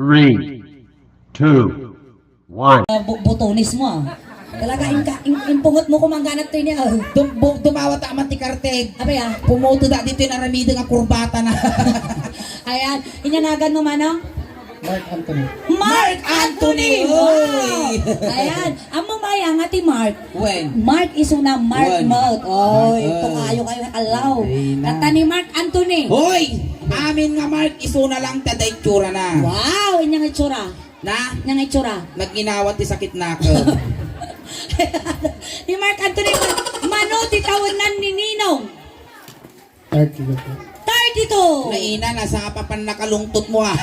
3, 2, 1. Butonis mo ah. Talaga impungot mo kumangganat to niya. Dumawa ta man ti karteg. Abi ah. Pumoto da dito yung naramida nga kurbata na. Ayan, inyanagan mo manong? Mark Anthony. Mark Anthony! Oy! Ayan, ang mamaya nga ti Mark. When? Mark is una Mark When? mouth. Oy, Mark, ito kayo alaw. Ay, na. Kata ni Mark Anthony. Hoy! Amin nga Mark, iso na lang taday tsura na. Wow, inyang itsura. Na? Inyang itsura. Nagginawat ti sakit na ako. Ni Mark Anthony, mano ti tawanan ni Ninong. 32. Naina, nasa papan nakalungtot mo ha.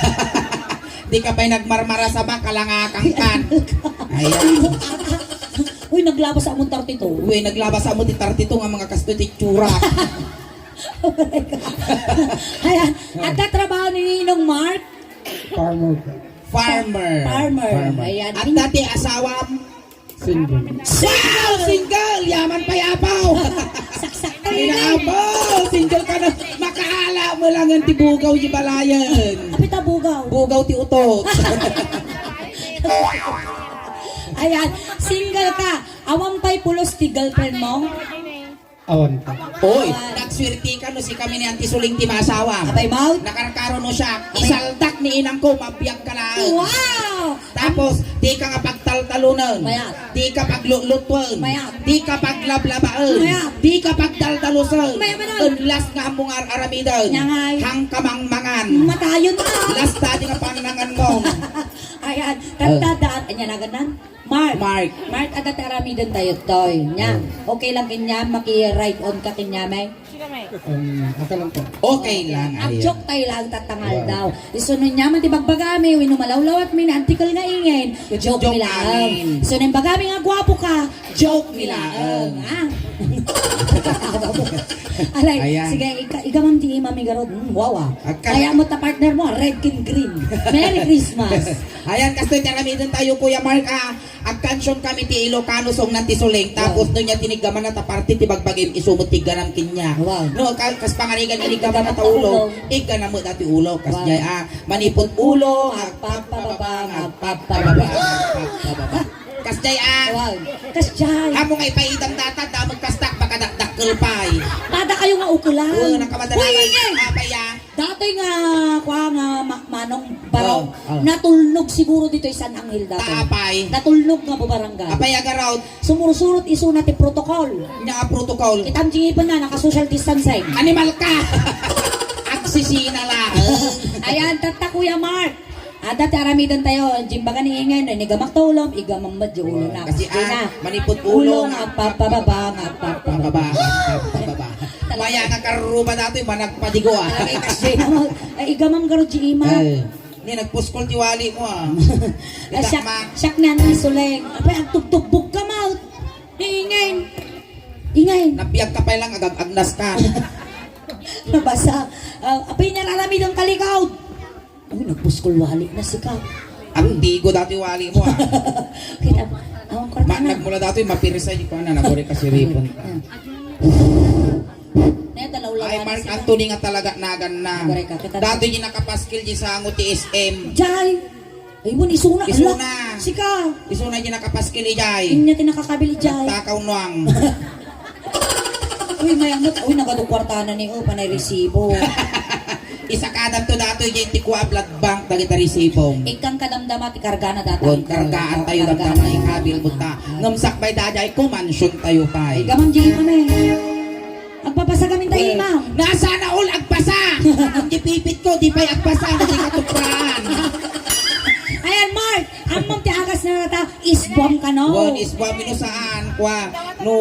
Di ka pa'y nagmarmara sa baka langakang kan. Ayan. Uy, naglabas sa among 32. Uy, naglabas mo ti 32 nga mga kasto ti tsura. Oh my God. Ayan, at tatrabaho ni Ninong Mark? Farmer. Farmer. Ayan. At dati asawam. Single. Wow! Single! Yaman pa yapaw! Saksak tayo Ay na. naabaw! Single ka na! Makaala mo lang ang tibugaw di balayan! Kapit bugaw. Bugaw ti utot! Ayan, single ka. Awang pa'y pulos ti girlfriend mo? Awan pa. Oy! Nagswerte ka no si kami ni Auntie Suling ti masawam! Abay mouth? Nakarkaro no siya! Isaldak ni inang ko! Mabiyag ka lang! Wow! Tapos, di ka nga pagtaltalunan. Mayat. Di ka paglulutuan. Mayat. Di ka paglablabaan. Mayat. Di ka pagdaldalusan. Mayat manan. Unlas nga mong aramidan. Nyangay. Hang kamangmangan. Matayon na. Last tadi nga panangan mo. Ayan, tagtadaan. Anya na ganan? Mark. Mark. Mark, at aramidan tayo, Toy. Nya. Okay lang kanya, maki-ride on ka kanya, may? Okay lang. Ang Ayan. joke tayo lang tatangal daw. Isunod niya man ti bagbagami, winumalawlawat mi na antikal nga ingin. Joke Joke nila. amin. Isunod bagami nga gwapo ka. Joke nila. Ah. Alay, Ayan. sige, ikaw man di mamigarod. Wow ah. Agka- Kaya mo ta partner mo, red, green. Merry Christmas. Ayan, kasi taramidan tayo, Kuya Mark, ang kansyon kami ti Ilocano song nanti suling, tapos doon niya tinigaman na ta parte ti bagbagim isumot ti ganam kinya. Wow. No, kas pangarigan inigaman na ta ulo, iga na mo dati ulo, kas Wow. niya, manipot ulo, agpapababa, agpapababa, agpapababa. Kas niya, Wow. Kasjay. amo nga ipaidang data, damag kastak, makadakdakkel pay. Tada kayo nga ukulan. Oo, nakamadalaman, Uy, ingay. apaya. Dati nga, kwa nga, manong baraw, Oh. natulnog siguro dito San Angel dati. Taapay. Natulnog nga po barangay. Apaya garawd, Sumurusurot iso na ti protocol. niya protocol. Kitang jingipon na, naka-social distancing. Animal ka! Agsisina lang. Ayan, tata Kuya Mark. Dati aramidan tayo, jimbaga ni ingay, nigamak tulom, igamang madyo ulo na. Kasi Sige na. manipot ulo Ulo nga, papababa nga, Pababa, pababa. Maya nga karuba natin, managpadigo Ay, kasi naman, ay igamang garo di ima. Ni nagpuskol tiwali mo Ay, Itakma. siyak na ni Suleng. Apay, ang tugtugbog ka mouth. Ingay. Ingay. Napiyag ka pa lang, agnas ka. Nabasa. Apay, nararamid ang kalikaw. Uy, nagpuskol wali na si ka. Ang bigo dati wali mo Kita, awang korta na. Nagmula dati, mapirisay ko na, naguri ka si Ripon. Ay, Mark Anthony nga talaga nagan na. Correct ka, kita- Dati yung nakapaskil di sa ango TSM. Jai! Ay, mo, isuna. Isuna. Ala, sika. Iso na yung nakapaskil ijay. Inya tinakakabili, Jai. Takaw nuang. Uy, mayamot. Uy, nagadukwarta na ni O, panay resibo. Isa kadam to dato yung tikwa blood bank dagita resipong. Ikang kadamdama, tikarga na data. Kung kargaan tayo ng tama ikabil buta. Ngamsak bay dajay ko mansyon tayo pa. Ay, gamang di pa na eh. Agpapasa kami tayo, ma'am. Nasa na ul agpasa. Ang dipipit ko di pa'y agpasa hindi ka tuprahan. Ayan, Mark. Ang ma'am ti agas na nata, isbom ka, no? Wan iswa mino saan kwa no.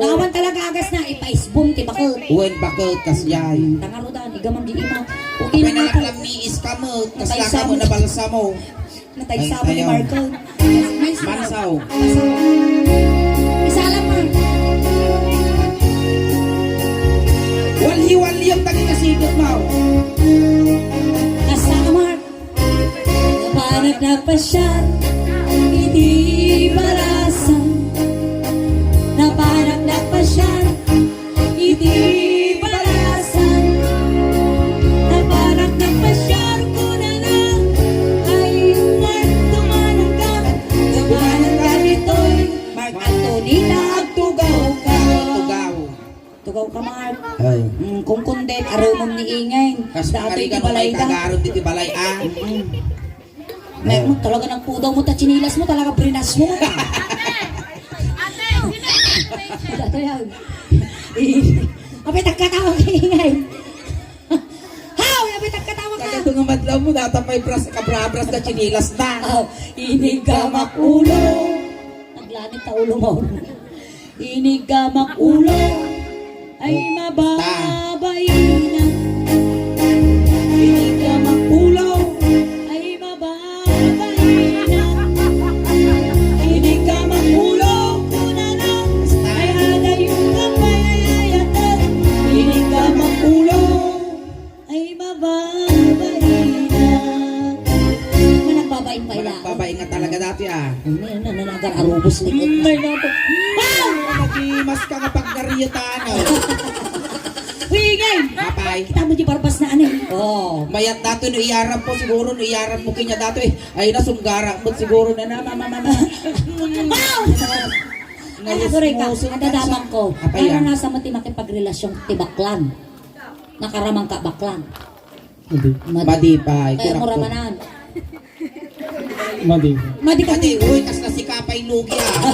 Nawan talaga agas na, ipa-isbom, ti bakit. Wan bakit kasyay. Tangarudan, igamang di ima. Okay Apay na na ako. lang ni iska mo. Kaslaka mo na balsa mo. Nataysama ni Ayaw. Marco. May Mansaw. Isa lang, Mark. Wali-wali yung tagi kasigot mo. Kasama, Mark. Napanag na pa siya, hindi barasan. Napanag na pa siya, hindi barasan. Napanag na pa siya, ko na lang ay agaw ka, Mark. Ay. Kung kundet, arumom ni ingay. Kas Dati pangarigan iti balay may da. kagaron diti balay ah. May mo talaga ng pudaw mo, chinilas mo, talaga brinas mo. Ito yan. Apay, tagkatawa ka ingay. Haw! Apay, tagkatawa ka. Kaya ito nga madlaw mo, natapay kabrabras ka chinilas na. Inigamak ulo. Naglanit ta ulo mo. Inigamak ulo. Ay mababay na. Inigamak ulo. Ay mababay na. Inigamak ulo. Kuna na. Ay agay yung kapayayatan. Inigamak ulo. Ay mababay na. Managbabain pa ila. Babae nga talaga dati ah. Nananagar arubos likod. May nato. Wow! Nagimas ka nga pagkariyatan oh. Wingay! Kapay. Kita mo di barbas na ano eh. Oh. Mayat dato no iyarap po siguro no iyarap mo kinya dato eh. Ay na sunggara mo siguro na na mama. Wow! Ay, nagure ka. Ang dadamang ko. Apay Ano ah. nasa mo ti makipagrelasyon ti baklan. Nakaramang ka baklan. Madipay. Kaya mo Kurap ko. ramanan. Madi. Madi ka. Ate, uy, kas na si Kapay Lugi ah.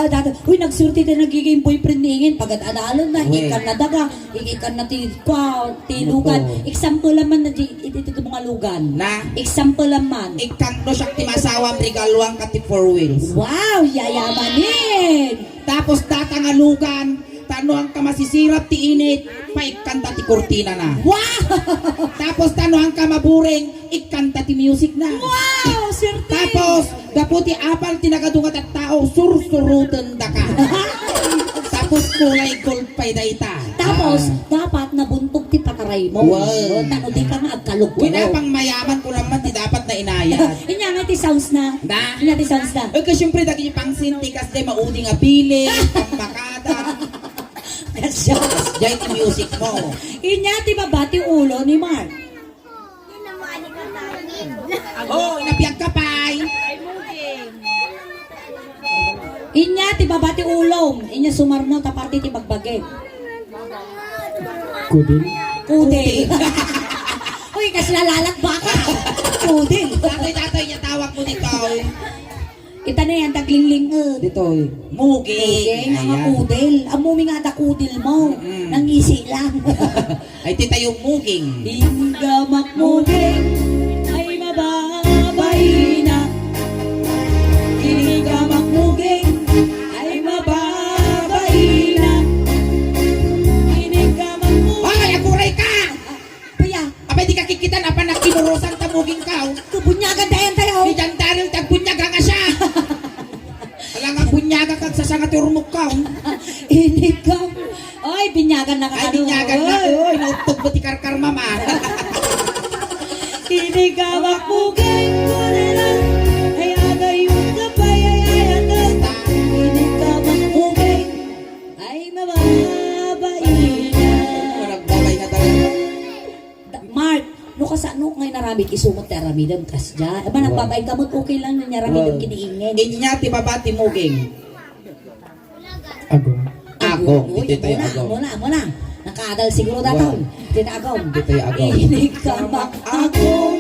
Dati, uy, nagsurti din nagiging boyfriend ni Ingin. Pagkat-adalon na, Uy. ikan na daga, ikan na tilugan. Opo. Example naman na ito mga lugan. Na, Example naman. ikang no siya timasawang regaluang kati 4 wheels. Wow, yayamanin! Tapos tatangalugan, tanuang ka masisirap ti init, paikanta ti kurtina na. Wow! Tapos tanuang ka maburing, ikanta ti music na. Wow, sir! Tapos, daputi apal tinagadungat at tao, sursurutan da ka. Tapos kulay gold pa'y daita. Tapos, dapat nabuntog ti pataray mo. Wow. Tano di ka nga agkalog. Uy na, pang mayaman ko naman, di dapat na inayat. Inya nga ti sounds na. Na? Inya ti sounds na. Uy, kasi syempre, dagi pang sintikas de mauding apili, pambakada. Kasya. Diyan ti music mo. Inya ti babati ulo ni Mark. Oh, inabiyag ka pa'y. Inya ti babati ulong. Inya sumarno ta parte ti bagbagay. Kudin. Kudil. Uy, kasi nalalak baka. Kudil. Datoy niya tawag mo dito. Kita na yan, taglingling. Dito, mugi. Okay, mga Ayan. kudil. Amumi nga ta kudil mo. Nangisi lang. Ay, tita yung muging. Hinggamak muging ay mababay na. Hinggamak muging ay mababay na. Hinggamak muging. Ay, aguray ka! Paya, Apay, di ka kikitan, apa nakinurusan ta muging ka. kubunyagan tayo tayo. Di dyan daril, tagbunyaga nga siya. Wala nga bunyaga kag sasangaturmok ka. Hinggamak. Ay, binyagan na Ay, kakano. binyagan na. Uy, nautog ba ti karkar mama? Hinggamak muging ko na lang. Ay agayong kapay ay ayatan. Hinggamak muging ay mababay na. Nagbabay nga talaga. Mark, no kasano ngayon naramid isumot ti aramidam kasya. Aba nagbabay kamot okay lang na naramidam kiniingin. Inya ti babati muging. Agong. Agong, Uy, dito tayo agong. muna. Nakadal siguro dataw. Dito agong. Dito tayo agong. Inikamak agong.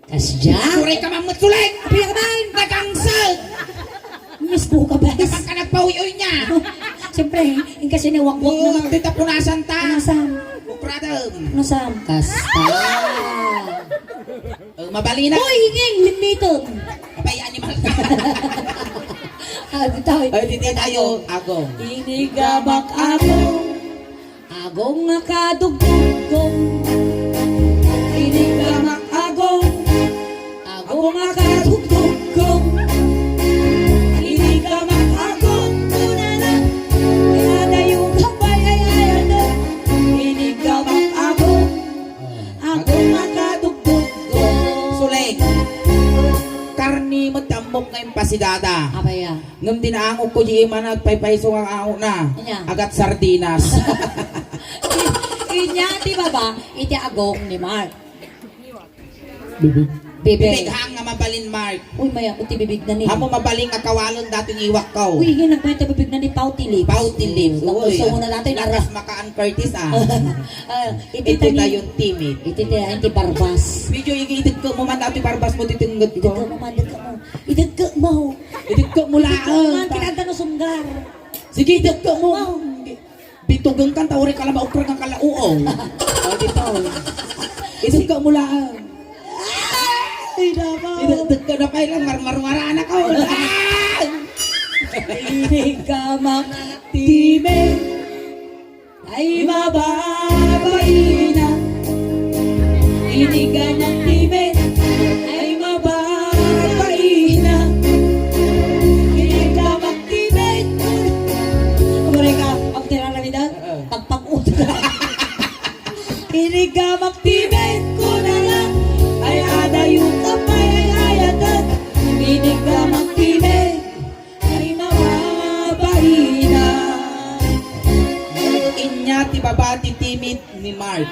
Kasya. Kuray ka mamut sulit! Apaya ka ba? Nagangsag! Miss po ka ba? Kapag ka nagpawi-uy niya! Siyempre, yung kasi niwakwak Oo, na. dito punasan ta! Nasam? Bukradam! Nasam? Kasta. Mabalina! Uy, hinging, limiton. Kapay animal ka! Dito. Ay, dito tayo, agong. Inigamak agong. Agong nga kadugtugong. Inigamak agong. Agong nga kadugtugong. Inigamak agong. Tuna na. Kaya yung kapay ay ayano. Inigamak agong. Agong nga kadugtugong. Suleg! Karni mo tambok ngayon pasidada. Apaya. Ngam dinaangok ko di man nagpaypayso ang angok na. Anya? Agat sardinas. Inya, di ba ba? Iti agong ni Mark. Bibig. Bibig. hang nga mabalin Mark. Uy, maya ko ti bibig na ni. Hamo mabaling nga kawalon dating iwak ko. Uy, hingin nagkwento bibig na ni Pouty Lips. Pouty Lips. Gusto mo na natin Lakas aras. makaan Curtis Iti Ito tayong timid. Iti tayo Barbas. Medyo ikiitid ko mo man dati barbas mo titinggod Idagka ko. mo man, idagka mo. Idagka mo. Itid ko mula. Man, kinagda no sunggar. Sige, itid ko mo. Bitugang kan tawari ka lang maupra kang kalauong. O, dito. Itid ko mula. Ay, naman. Itid ko na pa ilang marmarwara na ko. Inig ka maktime ay mababay na. Inig ka ng time ay mababay na. Inig ka maktime. Kumari ka, ang tiraramida, pagpag-ut ka. Inig ka maktime ko na lang ay adayo ka pa ay ayatan. Inig ka maktime ay mababay na. Inya ti babati timid ni Mark.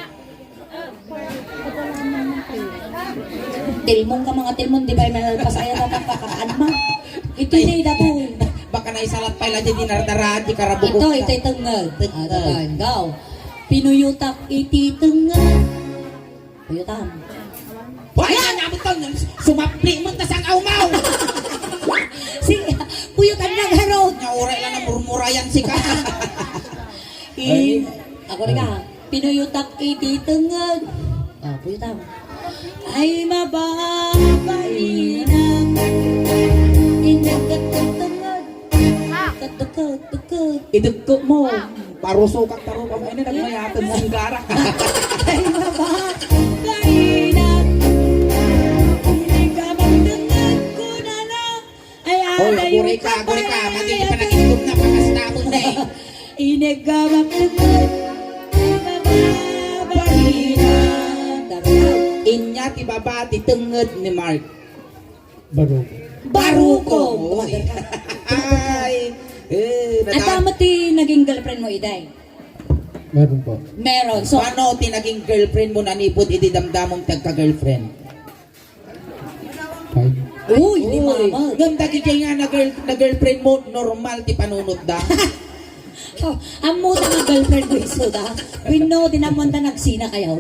Tilmong ka mga tilmong, di ba yung pasaya na kakaan ma? Ito yung ida po. Baka na isalat pa ila di nardara di karabukok Ito, ito yung tengad. Tengad. Pinuyutak iti tengad. Puyutam. Why na nabot to? Sumapli mo ta sang aumaw. Sige, puyutan na garot. Nya oray lang na murmurayan si ka. Ako rin ka. Pinuyutak iti tengad. Puyutam. Ay mababay na. Indagat ang tengad. Katukot. Idugko mo. Paruso kang taro ka mo. Ay na nagmayatan sa gara. Ay mababay na. Hindi ka magtengad ko na lang. Ay Hoy, adayo guri ka. Mati pa nag-indog na pakastamon na eh. Inig ka magtengad. Ay mababay na. Inya ti babati tenged ni Mark. Baru. Baruko. Ay. At tama ti naging girlfriend mo, Iday? Meron po. Meron. So, Paano ti naging girlfriend mo nanipod iti damdamong tagka-girlfriend? 5. uy, di mama. Ganda kiti nga na girlfriend mo normal ti panunod da. Oh, amo ta nga girlfriend ko iso da. We know, dinamon ta nagsina kayo.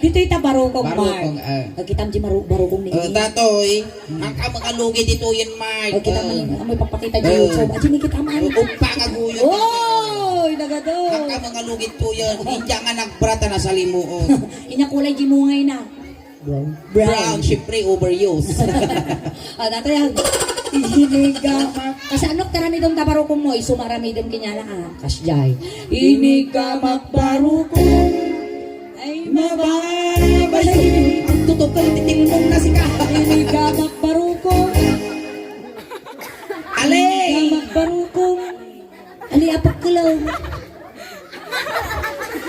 Dito ita barukong Barukong, Mark. Kita di barukong ni. Datoy, ang kamakalugi dito yan Mark. Kita man, amoy papakita di YouTube. Adi ni kita man. Ugpa nga guyo. Oy, nagado. Ang kamakalugi to yan. Hindi nga nagbrata na sa limuon. Inya kulay di mungay na. Brown. Brown, syempre overuse. Dato yan. Iniga. Kasi anok tarami dong tabarukong mo, isumarami dong kinyala kasjay. Iniga makbarukong. Ay mababay. Ang tutok ka, titingmong na si ka. Iniga makbarukong. Ale! Iniga makbarukong. Ali apak kulaw.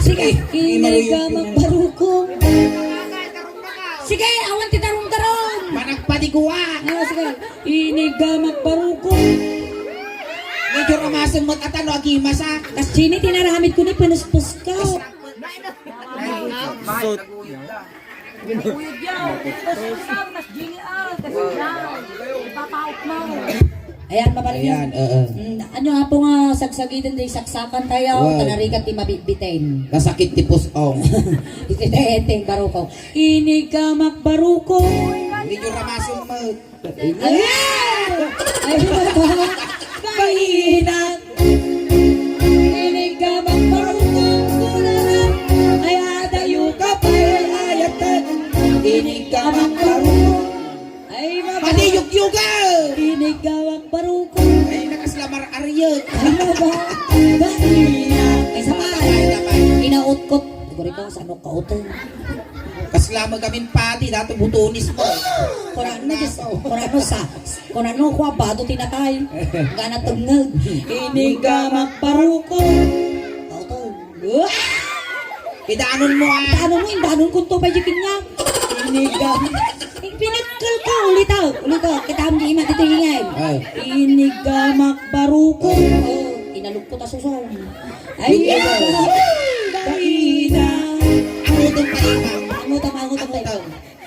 Sige, iniga makbarukong. Sige, awan ti tarong-tarong. Managpadiguwa. Sige, iniga makbarukong. Medyo ramasin mo't at ano, agimas ha. Kas Jenny, tinarahamid ko ni pinuspos ka. Ayan, mabalik Ayan, yan. Ano nga po nga, sagsagitan din, saksakan tayo, Wow. tanarikat ti mabitbitin. Nasakit ti pusong. Ititete, baruko. Iniga makbaruko. Medyo ramasin mo. Ayan! Ay, kainat. Iniga makbaruko. Kularang. Ay, adayo ka pa, ayatan. Iniga makbaruko. Ay, Padiyog-yuga! Iniga makbaruko. Ay, nakaslamar aryag. Ano ba? Kainat. Ay, sabay. Inautkot. Siguro ikaw, sa ano kautan? Kaslama kami pati, dato butunis mo. Kunano ko abado tinatay. Gana tungag. Iniga magparuko. Kautan. Idaanon mo ah. Ano mo, indanon kung to pa jikin niya. Iniga. Pinagkal ko, ulitaw. Kita ang di matitihingan. Ay. Iniga magparuko. Inalugkot asusong. Ay, kaina. Ang utong pa ikaw. Angutang.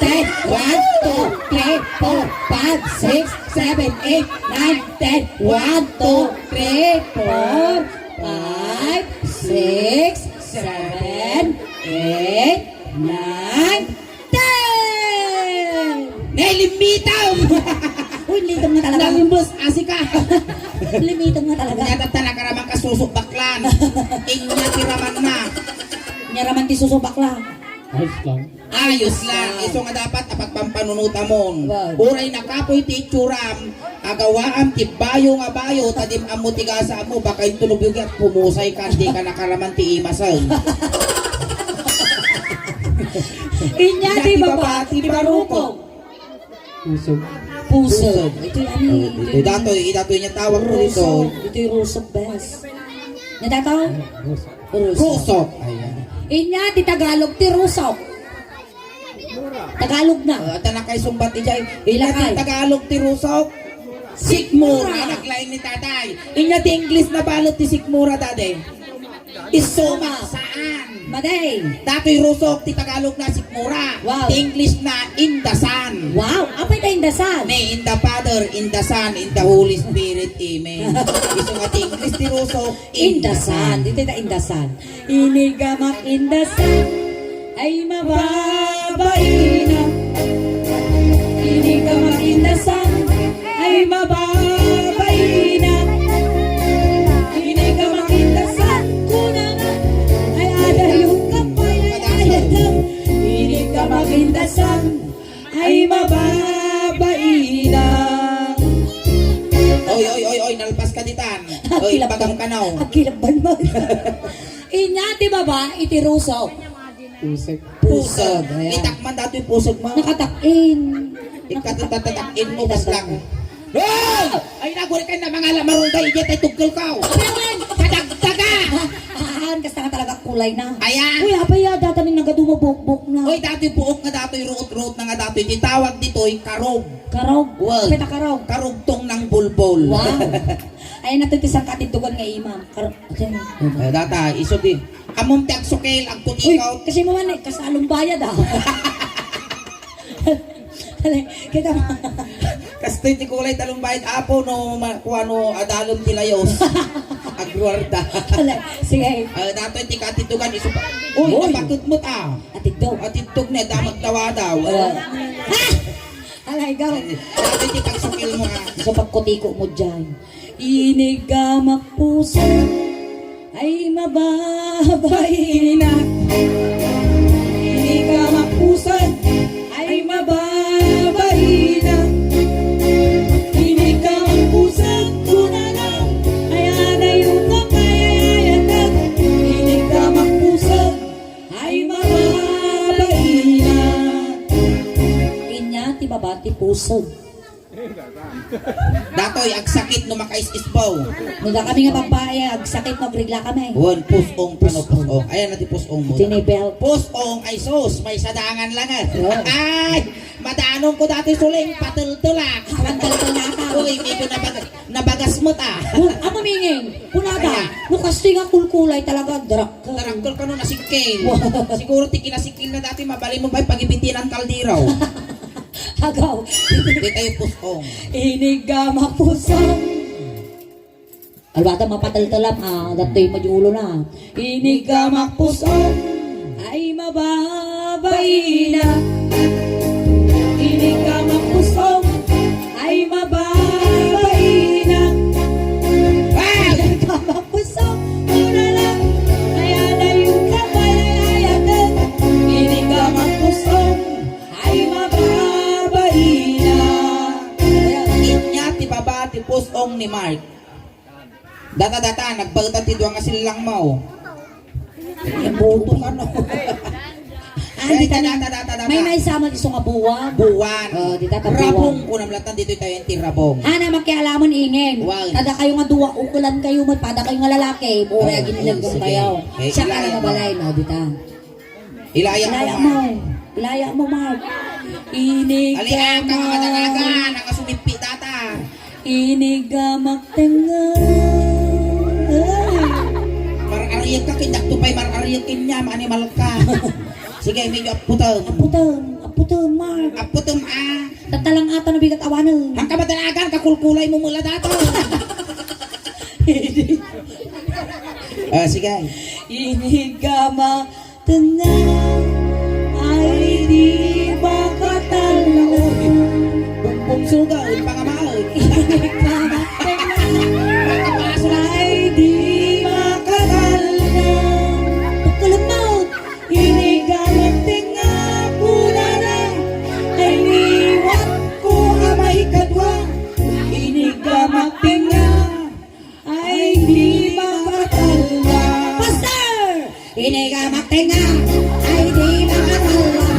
10, 1, 2, 3, 4, 5, 6, 7, 8, 9, 10, 1, 2, 3, 4, 5, 6, 7, 8, 9, 10! Nalimitaw! Uy, limitong nga talaga. Nalimbos, asika! Limitong nga talaga. Nyata ka naman kasusok baklan. Inya tiraman na. Nyaraman ti susubak lang. Ayos lang. Ayos lang. Iso nga dapat apagpampanunuta mo. Wow. Uray na kapoy ti itsuram. Agawaam ti bayo nga bayo. Tadim amo ti gasa mo. Baka yung tulog yung at pumusay ka. Hindi ka nakaraman ti imasal. Inya ti baba, ti barukong. Usog. Pusog. Ito yung Idatoy niya tawag mo dito. Ito yung rusok best. Nadataw? Usog. Rusok. Ayan. Inya ti Tagalog ti rusok. Tagalog na. At na kay sumbat ti Jay. Ilan Inya ti ay? Tagalog ti rusok. Sikmura. Naglain ni tatay. Inya ti English na balot ti sikmura dade. Isuma. Saan? Maday. Dato'y rusok ti Tagalog na sikmura. Wow. Ti English na in the sun. Wow, apay tayong dasal. May in the Father, in the Son, in the Holy Spirit. Amen. Iso nga ti English ti rusok. In the sun. Dito yung in the sun. Inigamak in the sun ay mababain na. Inigamak in the sun ay mababain na. Inigamak in the sun kuna na ay ada yung kapay ay ayatam. Inigamak in the sun ay mababain na. Oy, nalpas ka ditan. Oy, bagang kanaw. Akilaban mo. Inya, di ba ba? Iti rusok. Usog. Pusag. Ayan. Itakman dato'y pusag mo. Nakatakin. Ikatatakin mo kas lang. Oh! Ay, naguri kayo na mga lamarong tayo. Iyat ay tugkol ka. Kadagdaga! Kasi nga talaga kulay na. Ayan. Uy, apay ya, datanin nagadumabok-bok na. Oy, dato'y buok nga dato'y ruot-ruot na nga dato'y. Titawag dito'y karog. Karog. Well. Peta karog. Karugtong ng bulbol. Wow. Ayan natin isang katindugan nga imam. Karog. Data, iso di. Among tiag sukil, ang Uy, kutikaw. kasi mo man eh, kasalong bayad ah. Kita mo. Kastoy ti kulay talong bayad apo no kuano adalom ti layos. Agruarda. Sige. Dato'y ti katitugan iso pa. Uy, Uy. napakot mo ta. Atig daw. Atitog na damag tawa daw. Alay, gaw. Dato'y ti pagsukil mo nga. Sa pagkutiko mo dyan. Inigamak puso ay mababay na. Inigamak puso ay mababay na. Inigamak puso kuna lang ay anayon ka kayayan na. Inigamak puso ay mababay na. Inya ti babati puso. Dato'y agsakit no makais-isbaw. Nung kami nga babae, sakit magrigla kami. Wan pusong pano pusong. Ayan natin pusong mo. Tinibel. Pusong ay sus, may sadangan lang Oh. Ay, madanong ko dati suling patultulak. Pagdalito na ka. Uy, medyo nabagas mo ta. Ako mingin, punada. Nukasti nga kulkulay talaga, drak ka. Tarakol ka no nasikil. Siguro ti kinasikil na dati mabali mo ba'y pagibitin ang kaldiraw. Agaw. Di tayo pusong. Inigama pusong. Alwata mapataltalam dato'y majulo na. Inigama pusong ay mababay na. Inigama pusong ay mababay na. Inigama pusong muna lang. Kaya na yung kapay ay ong ni Mark. Data, nagbagta ti duwang asin lang mo. Buto ka no. Andi ta na. Data. May sama iso nga buwan. Buwan. Oh, di ta Rabong ko namlatan dito tayo yung tirabong. Ana makialaman ingen. Wow. Tada kayo nga duwa ukulan kayo pada kayo nga lalaki. Buhay Oh, ginilag sige. kayo. Eh, Siya ka ilaya na mo. balay no dita. Ilaya mo. Ilaya mo Mark. Inig Alihan ka ka mga dalaga, nakasumipi data. Inigamak tenga. Marariyag ka kindak tupay, marariyag kinyam, animal ka. Sige, medyo aputom. Aputem, Mark. Aputom Tatalang ato na bigat awanan. Ang kamadalagan, kakulkulay mo mula dato. Sige. Inigamak tenga. Ay di makatalaw. Bumbong sugaw, pangamaon. Inigamak tenga. Ay di makatalaw. Pagkalamot. Inigamak tenga. Punara. Ay niwat ko amay kadwa. Inigamak tenga. Ay di makatalaw. Pastor! Inigamak tenga. Ay di makatalaw.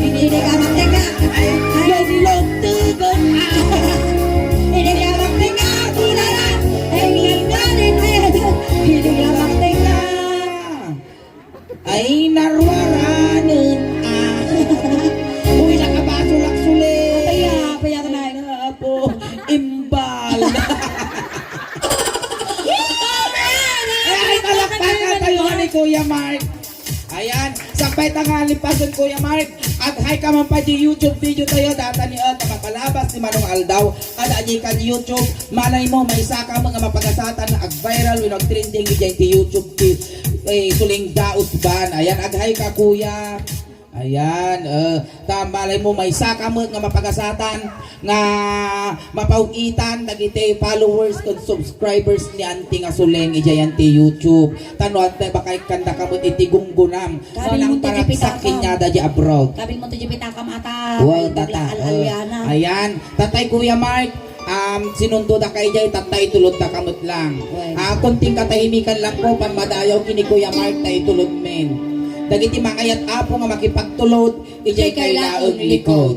Inigamak tenga. Ay log tugon. Inigamak tenga. Punara. Ay ningganin. Inigamak tenga. Ay narwaranen Uy, nakabasulak sulit. Paya ka na. Apo, imbal. Ay, palakpakan tayo ni Kuya Mark. Ayan, sampay tangali pa dun Kuya Mark. At hay ka man pa di YouTube video tayo. Data ni Ot, mapalabas ni Manong Aldaw. Kada di ka di YouTube, malay mo, may isa ka mga mapagasatan na ag-viral, winag trending dyan ti YouTube suling daot ban. Ayan, aghay ka Kuya. Ayan, malay mo may saka mo nga mapagasatan nga mapaugitan dagiti followers ken subscribers ni anti nga suleng ijayan ti YouTube. Tanuan tay bakay kanda kamot iti gunggunam. Kabi Nang mo ti parang jipita sakin ka. niya da di abroad. Kabing mo to jipita ka mata. Wow, tata. Al-aliana. Ayan, tatay Kuya Mark. Sinundo da kay jay tatay tulod da kamot lang. Well. Konting katahimikan lang po pan madayaw kini Kuya Mark tay tulod men. Dagiti makayat apo nga makipagtulod ijay kay laog likod.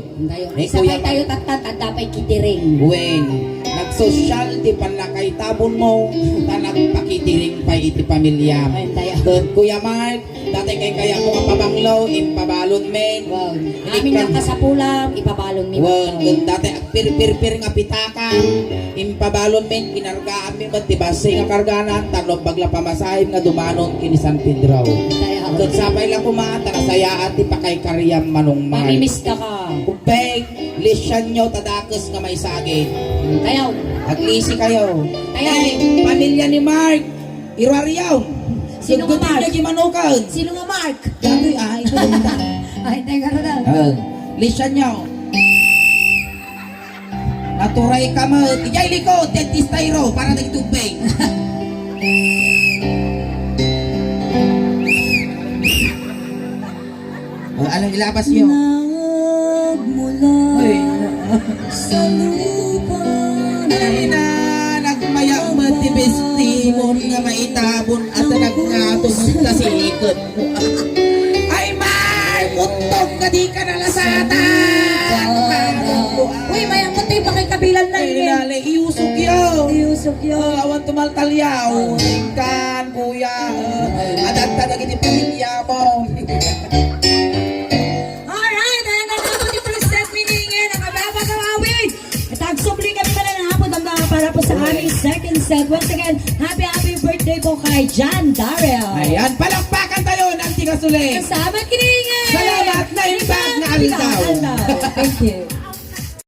Sabay tayo tatat at dapat kitiring. Wen, nagsosyal ti panlakay tabon mo ta nagpakitiring pa iti pamilya. Ayun tayo. Don Kuya Mark, dati kay kaya mo nga pabanglaw impabalon men. Wow. Amin lang kasapulam, ipabalon mi. Wen, don dati pir nga pitaka impabalon men kinargaan mi mat ti base nga karganan tanong bagla pamasahin nga dumanon kini San Pedro. Don sapay lang kumata nasayaan ti pakay karyam Manong Mark. Mamimiss ka ka. Upeg, lisyan nyo tadakes nga may sagit. Tayaw. Aglisi kayo. Ayaw. Ay, pamilya ni Mark. Irariyaw. Sino nga Mark? Manukan. Sino nga Mark? Gabi ay. Ay, teka na daw. Lisyan nyo. Naturay ka mo. Tijay likod. Dentist tayo para nagtubig. Anong ilabas nyo? Nagmula Ay, sa lupa. ay na nagmayang matibestimon nga maitabon at nagkatong sa silikod mo. Ay, Mark! Muntog ka di ka nalasatan! Uy, mayang matay pa kay kabilan na Ay, yun. nalay, iusok yun! Iusok yun. Awan tumaltalyaw, tingkan, kuya, adanta na gini pamilya mo. Alright, ayan na naman ni President Miningin. Ang kababagawawin. Tagsubli kami pa na hapon ang mga para po sa aming second set. Once again, happy birthday po kay John Daryl. Ayan, palakpakan tayo ng Tingasuling. Kasama Kiningin. Salamat na imbag na aldaw. Thank you.